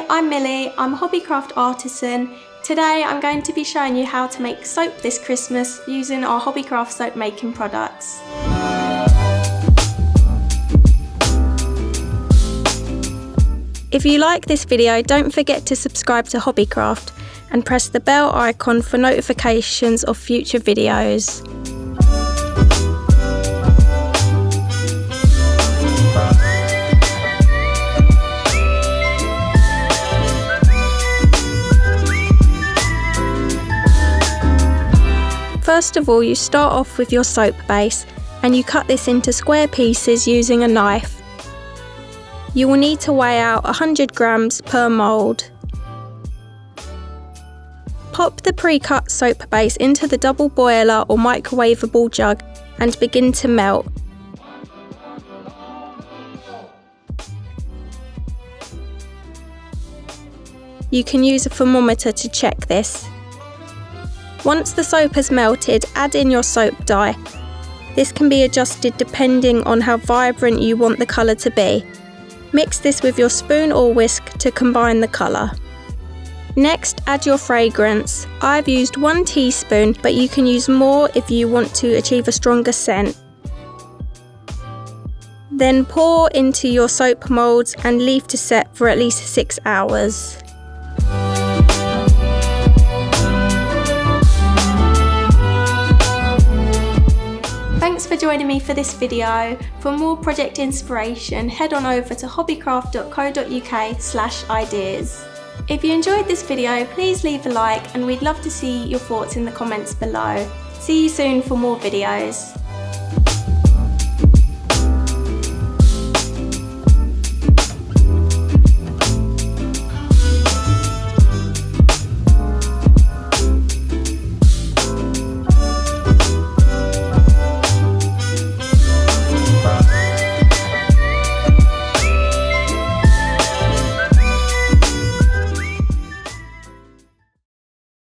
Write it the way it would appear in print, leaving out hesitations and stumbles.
Hi, I'm Millie, I'm a Hobbycraft artisan. Today I'm going to be showing you how to make soap this Christmas using our Hobbycraft soap making products. If you like this video, don't forget to subscribe to Hobbycraft and press the bell icon for notifications of future videos. First of all, you start off with your soap base and you cut this into square pieces using a knife. You will need to weigh out 100 grams per mould. Pop the pre-cut soap base into the double boiler or microwavable jug and begin to melt. You can use a thermometer to check this. Once the soap has melted, add in your soap dye. This can be adjusted depending on how vibrant you want the colour to be. Mix this with your spoon or whisk to combine the colour. Next, add your fragrance. I've used 1 teaspoon, but you can use more if you want to achieve a stronger scent. Then pour into your soap moulds and leave to set for at least 6 hours. Thanks for joining me for this video. For more project inspiration, head on over to hobbycraft.co.uk/ideas. If you enjoyed this video, please leave a like and we'd love to see your thoughts in the comments below. See you soon for more videos.